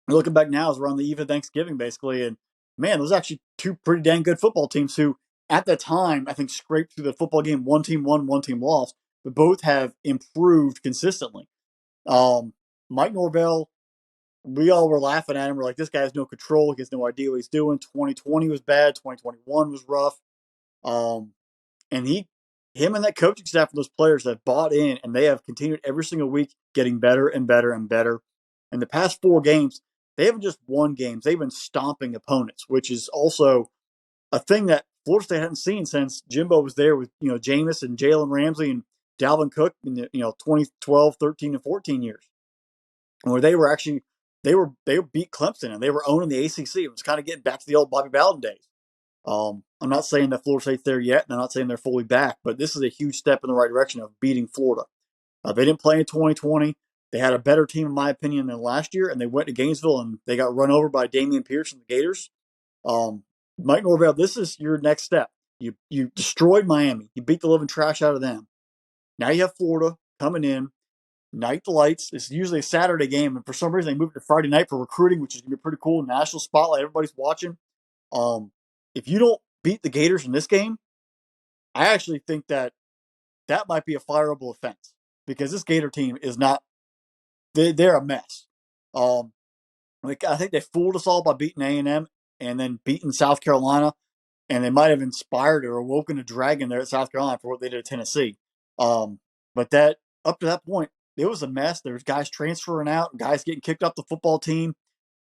Looking back now, as we're on the eve of Thanksgiving, basically, and man, those are actually two pretty dang good football teams who, at the time, I think scraped through the football game. One team won, one team lost, but both have improved consistently. Mike Norvell, we all were laughing at him. We're like, this guy has no control. He has no idea what he's doing. 2020 was bad. 2021 was rough. And him and that coaching staff and those players have bought in, and they have continued every single week getting better and better and better. In the past 4 games, they haven't just won games; they've been stomping opponents, which is also a thing that Florida State hadn't seen since Jimbo was there with Jameis and Jalen Ramsey and Dalvin Cook in the 2012, 13, and 14 years, where they were actually they beat Clemson and they were owning the ACC. It was kind of getting back to the old Bobby Bowden days. I'm not saying that Florida State's there yet, and I'm not saying they're fully back, but this is a huge step in the right direction of beating Florida. They didn't play in 2020. They had a better team, in my opinion, than last year, and they went to Gainesville and they got run over by Damian Pierce and the Gators. Mike Norvell, this is your next step. You destroyed Miami. You beat the living trash out of them. Now you have Florida coming in. Night the lights. It's usually a Saturday game, and for some reason they moved it to Friday night for recruiting, which is gonna be pretty cool. National spotlight, everybody's watching. If you don't beat the Gators in this game, I actually think that might be a fireable offense because this Gator team is not. They're a mess. I think they fooled us all by beating A&M and then beating South Carolina, and they might have inspired or awoken a dragon there at South Carolina for what they did at Tennessee. But that up to that point, it was a mess. There was guys transferring out, guys getting kicked off the football team,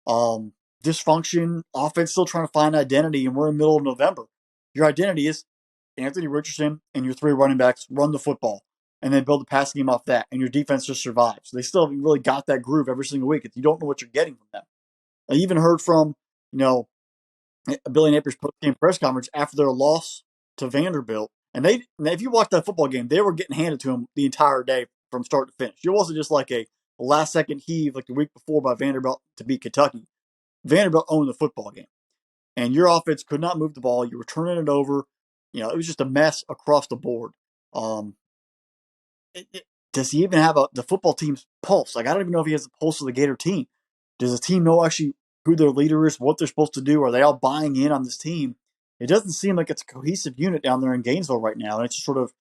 dysfunction, offense still trying to find identity, and we're in the middle of November. Your identity is Anthony Richardson and your 3 running backs run the football and then build the passing game off that, and your defense just survives. They still haven't really got that groove every single week. You don't know what you're getting from them. I even heard from, Billy Napier's post-game press conference after their loss to Vanderbilt. And if you watch that football game, they were getting handed to them the entire day from start to finish. It wasn't just like a last-second heave like the week before by Vanderbilt to beat Kentucky. Vanderbilt owned the football game. And your offense could not move the ball. You were turning it over. It was just a mess across the board. Does he even have the football team's pulse? Like, I don't even know if he has the pulse of the Gator team. Does the team know actually who their leader is, what they're supposed to do? Are they all buying in on this team? It doesn't seem like it's a cohesive unit down there in Gainesville right now. And it's just sort of,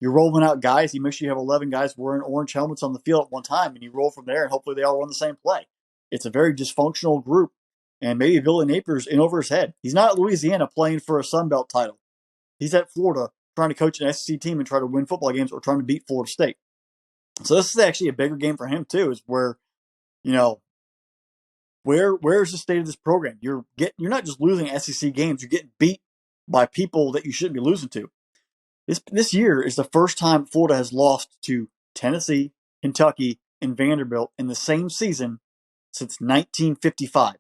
you're rolling out guys. You make sure you have 11 guys wearing orange helmets on the field at one time, and you roll from there, and hopefully they all run the same play. It's a very dysfunctional group. And maybe Billy Napier's in over his head. He's not at Louisiana playing for a Sun Belt title. He's at Florida trying to coach an SEC team and try to win football games or trying to beat Florida State. So this is actually a bigger game for him too, is where, where's the state of this program? You're not just losing SEC games, you're getting beat by people that you shouldn't be losing to. This year is the first time Florida has lost to Tennessee, Kentucky, and Vanderbilt in the same season since 1955.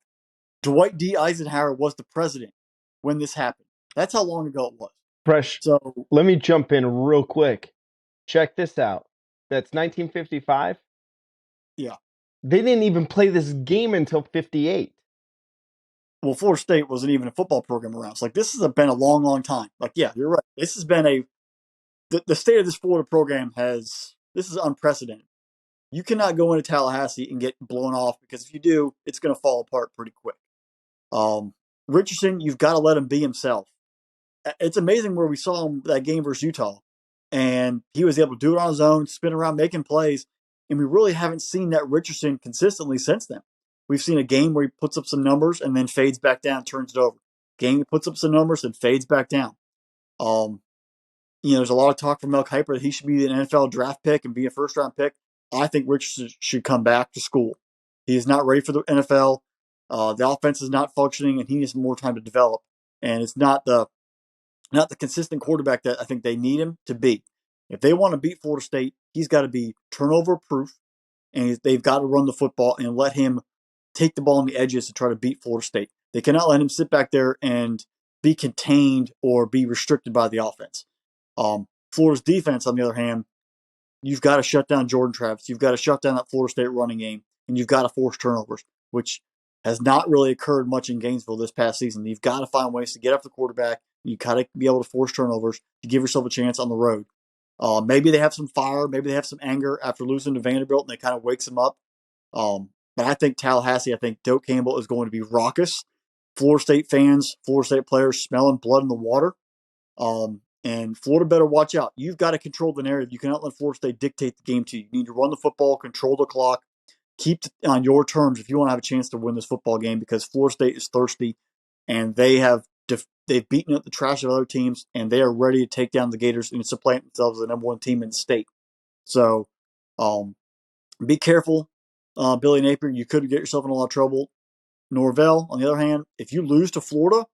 Dwight D. Eisenhower was the president when this happened. That's how long ago it was. Fresh. So let me jump in real quick. Check this out. That's 1955. Yeah. They didn't even play this game until 58. Well, Florida State wasn't even a football program around. So, this has been a long, long time. Yeah, you're right. This has been the state of this Florida program this is unprecedented. You cannot go into Tallahassee and get blown off, because if you do, it's going to fall apart pretty quick. Richardson, you've got to let him be himself. It's amazing where we saw him that game versus Utah, and he was able to do it on his own, spin around, making plays, and we really haven't seen that Richardson consistently since then. We've seen a game where he puts up some numbers and then fades back down, turns it over. Game he puts up some numbers and fades back down. There's a lot of talk from Mel Kiper that he should be an NFL draft pick and be a first-round pick. I think Richardson should come back to school. He is not ready for the NFL. The offense is not functioning, and he needs more time to develop. And it's not the consistent quarterback that I think they need him to be. If they want to beat Florida State, he's got to be turnover-proof, and they've got to run the football and let him take the ball on the edges to try to beat Florida State. They cannot let him sit back there and be contained or be restricted by the offense. Florida's defense, on the other hand, you've got to shut down Jordan Travis. You've got to shut down that Florida State running game, and you've got to force turnovers, which has not really occurred much in Gainesville this past season. You've got to find ways to get off the quarterback. You've got to be able to force turnovers to give yourself a chance on the road. Maybe they have some fire. Maybe they have some anger after losing to Vanderbilt, and it kind of wakes them up. But I think Tallahassee, Doak Campbell is going to be raucous. Florida State fans, Florida State players smelling blood in the water. And Florida better watch out. You've got to control the narrative. You cannot let Florida State dictate the game to you. You need to run the football, control the clock, keep on your terms if you want to have a chance to win this football game, because Florida State is thirsty, and they've beaten up the trash of other teams, and they are ready to take down the Gators and supplant themselves as the number one team in the state. So be careful, Billy Napier. You could get yourself in a lot of trouble. Norvell, on the other hand, if you lose to Florida,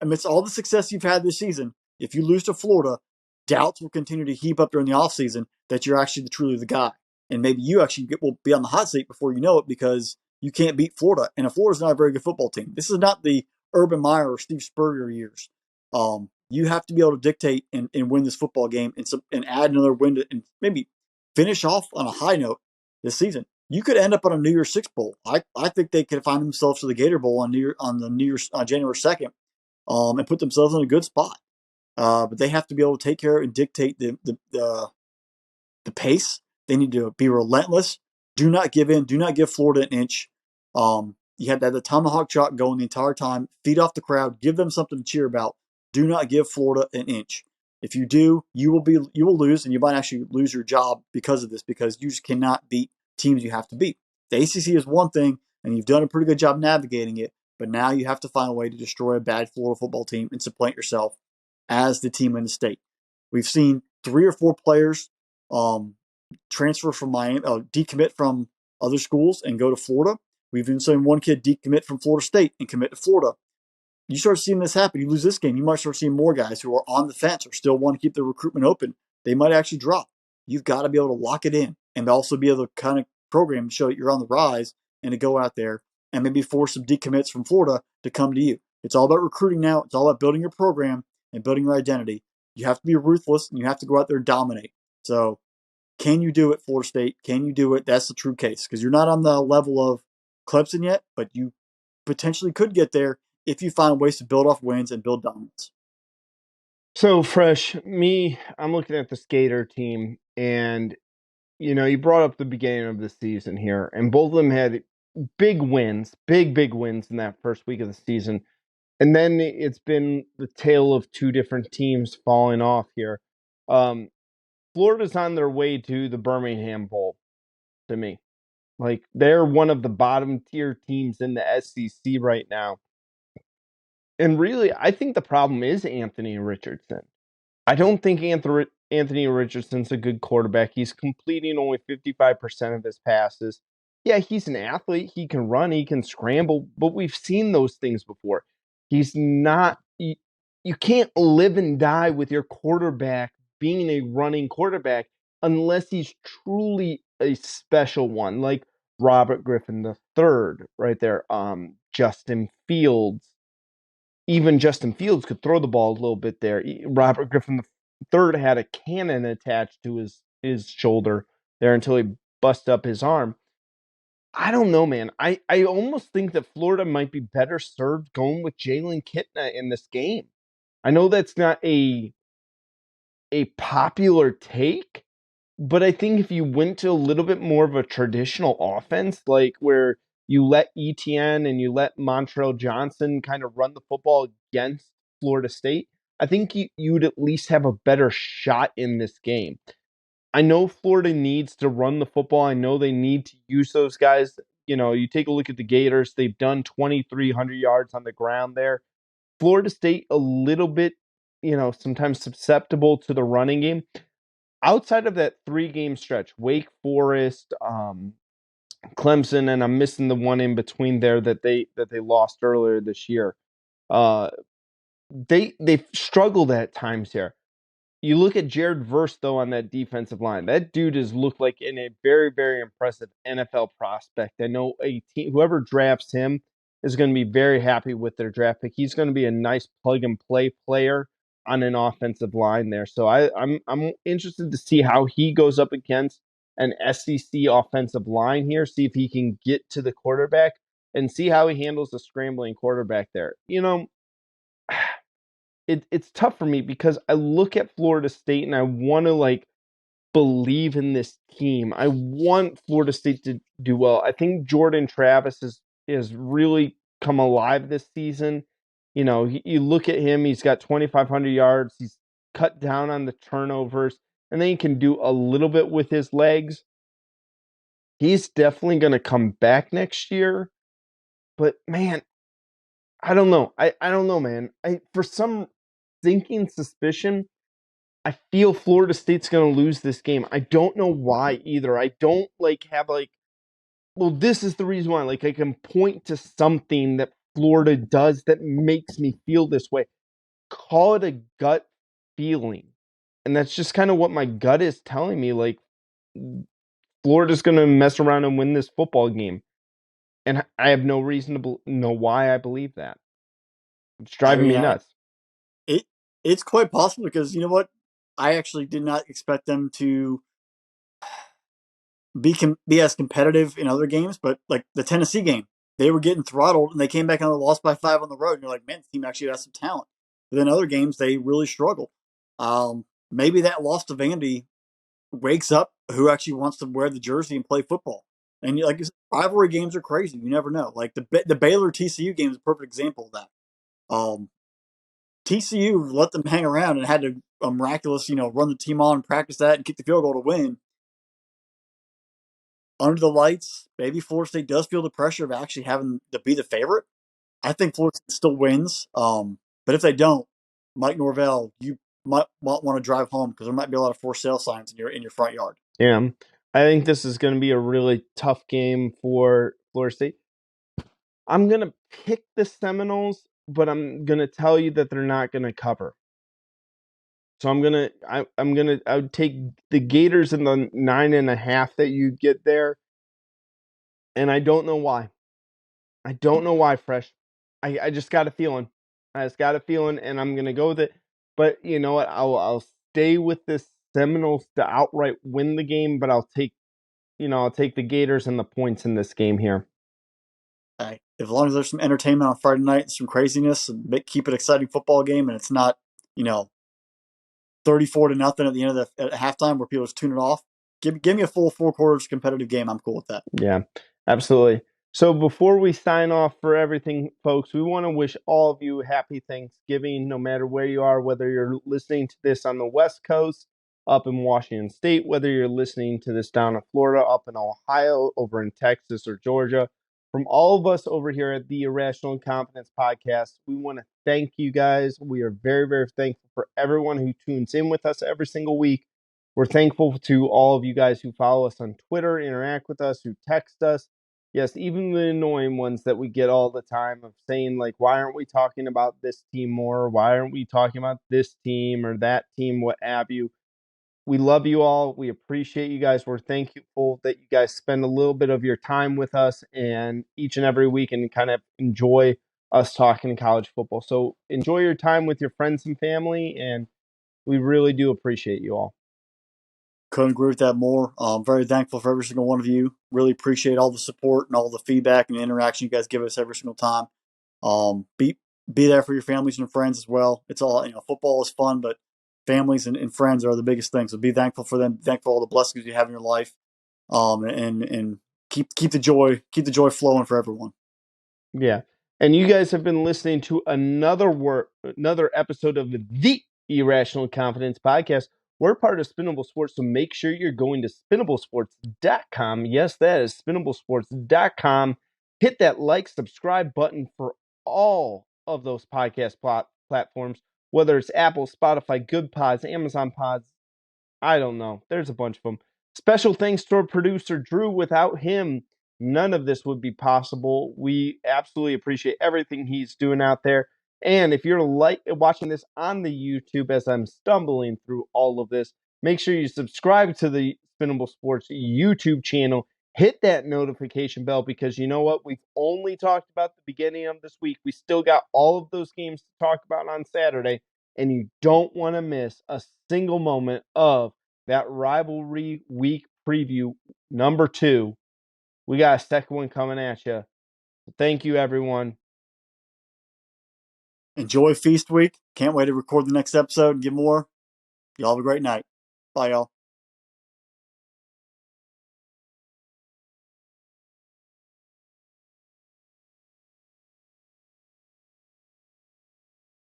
amidst all the success you've had this season, if you lose to Florida, doubts will continue to heap up during the offseason that you're actually truly the guy. And maybe you actually will be on the hot seat before you know it, because you can't beat Florida. And Florida's not a very good football team. This is not the Urban Meyer or Steve Spurrier years. You have to be able to dictate and win this football game and add another win and maybe finish off on a high note this season. you could end up on a New Year's Six bowl. I think they could find themselves to the Gator Bowl on the New Year's January 2nd, and put themselves in a good spot. But they have to be able to take care and dictate the pace. They need to be relentless. Do not give in. Do not give Florida an inch. You had that the tomahawk chop going the entire time. Feed off the crowd. Give them something to cheer about. Do not give Florida an inch. If you do, you will lose, and you might actually lose your job because of this, because you just cannot beat teams you have to beat. The ACC is one thing, and you've done a pretty good job navigating it, but now you have to find a way to destroy a bad Florida football team and supplant yourself as the team in the state. We've seen 3 or 4 players transfer from Miami, decommit from other schools and go to Florida. We've even seen one kid decommit from Florida State and commit to Florida. You start seeing this happen. You lose this game, you might start seeing more guys who are on the fence or still want to keep their recruitment open. They might actually drop. You've got to be able to lock it in and also be able to kind of program to show that you're on the rise and to go out there and maybe force some decommits from Florida to come to you. It's all about recruiting now. It's all about building your program and building your identity. You have to be ruthless and you have to go out there and dominate. So, can you do it, Florida State? Can you do it? That's the true case, because you're not on the level of Clemson yet, but you potentially could get there if you find ways to build off wins and build dominance. So, Fresh, I'm looking at the Skater team, and, you brought up the beginning of the season here, and both of them had big wins, big wins in that first week of the season. And then it's been the tale of two different teams falling off here. Florida's on their way to the Birmingham Bowl to me. Like, they're one of the bottom tier teams in the SEC right now. And really, I think the problem is Anthony Richardson. I don't think Anthony Richardson's a good quarterback. He's completing only 55% of his passes. Yeah, he's an athlete. He can run, he can scramble, but we've seen those things before. He's not, you can't live and die with your quarterback being a running quarterback unless he's truly a special one, like Robert Griffin III right there. Justin Fields, even Justin Fields could throw the ball a little bit there. Robert Griffin III had a cannon attached to his shoulder there until he busted up his arm. I don't know, man. I almost think that Florida might be better served going with Jalen Kitna in this game. I know that's not a popular take, but I think if you went to a little bit more of a traditional offense, like where you let ETN and you let Montrell Johnson kind of run the football against Florida State, I think you'd at least have a better shot in this game. I know Florida needs to run the football. I know they need to use those guys. You take a look at the Gators. They've done 2,300 yards on the ground there. Florida State, a little bit, sometimes susceptible to the running game. Outside of that 3-game stretch, Wake Forest, Clemson, and I'm missing the one in between there that they lost earlier this year. They've struggled at times here. You look at Jared Verse, though, on that defensive line. That dude has looked like a very, very impressive NFL prospect. I know whoever drafts him is going to be very happy with their draft pick. He's going to be a nice plug-and-play player on an offensive line there. So I'm interested to see how he goes up against an SEC offensive line here, see if he can get to the quarterback and see how he handles the scrambling quarterback there. It's tough for me because I look at Florida State and I want to believe in this team. I want Florida State to do well. I think Jordan Travis is really come alive this season. You look at him, he's got 2,500 yards. He's cut down on the turnovers, and then he can do a little bit with his legs. He's definitely going to come back next year. But man, I don't know. I don't know, man. For some thinking suspicion, I feel Florida State's going to lose this game. I don't know why either. I don't have well, this is the reason why. I can point to something that Florida does that makes me feel this way. Call it a gut feeling. And that's just kind of what my gut is telling me. Florida's going to mess around and win this football game. And I have no reason to know why I believe that. It's I driving mean, me nuts. it's quite possible, because you know what? I actually did not expect them to be as competitive in other games. But like the Tennessee game, they were getting throttled and they came back and lost by 5 on the road. And you're like, man, the team actually has some talent. But then other games, they really struggle. Maybe that loss to Vandy wakes up who actually wants to wear the jersey and play football. And like rivalry games are crazy. You never know. Like the Baylor TCU game is a perfect example of that. TCU let them hang around and had to miraculous, run the team on, practice that, and kick the field goal to win. Under the lights, maybe Florida State does feel the pressure of actually having to be the favorite. I think Florida State still wins. But if they don't, Mike Norvell, you might want to drive home because there might be a lot of for sale signs in your front yard. Yeah, I think this is going to be a really tough game for Florida State. I'm going to pick the Seminoles, but I'm going to tell you that they're not going to cover. So I would take the Gators in the 9.5 that you get there. And I don't know why. Fresh. I just got a feeling. And I'm going to go with it. But you know what? I'll stay with this Seminoles to outright win the game, but I'll take the Gators and the points in this game here. Hey, as long as there's some entertainment on Friday night, some craziness, and keep it exciting football game, and it's not, 34-0 at the end of at halftime where people just tune it off. Give me a full 4 quarters competitive game. I'm cool with that. Yeah, absolutely. So before we sign off for everything, folks, we want to wish all of you happy Thanksgiving, no matter where you are, whether you're listening to this on the West Coast, up in Washington State, whether you're listening to this down in Florida, up in Ohio, over in Texas or Georgia. From all of us over here at the Irrational Confidence Podcast, we want to thank you guys. We are very, very thankful for everyone who tunes in with us every single week. We're thankful to all of you guys who follow us on Twitter, interact with us, who text us. Yes, even the annoying ones that we get all the time of saying, like, why aren't we talking about this team more? Why aren't we talking about this team or that team, what have you? We love you all. We appreciate you guys. We're thankful that you guys spend a little bit of your time with us and each and every week and kind of enjoy us talking college football. So enjoy your time with your friends and family, and we really do appreciate you all. Couldn't agree with that more. I'm very thankful for every single one of you. Really appreciate all the support and all the feedback and the interaction you guys give us every single time. Be there for your families and friends as well. It's all, football is fun, but families and friends are the biggest things. So be thankful for them. Be thankful for all the blessings you have in your life. And keep the joy flowing for everyone. Yeah. And you guys have been listening to another episode of the Irrational Confidence Podcast. We're part of Spinnable Sports, so make sure you're going to spinnablesports.com. Yes, that is spinnablesports.com. Hit that like, subscribe button for all of those podcast platforms, whether it's Apple, Spotify, Good Pods, Amazon Pods. I don't know. There's a bunch of them. Special thanks to our producer, Drew. Without him, none of this would be possible. We absolutely appreciate everything he's doing out there. And if you're watching this on the YouTube as I'm stumbling through all of this, make sure you subscribe to the Spinnable Sports YouTube channel. Hit that notification bell because you know what? We've only talked about the beginning of this week. We still got all of those games to talk about on Saturday. And you don't want to miss a single moment of that Rivalry Week Preview number 2. We got a second one coming at you. Thank you, everyone. Enjoy Feast Week. Can't wait to record the next episode and get more. Y'all have a great night. Bye, y'all.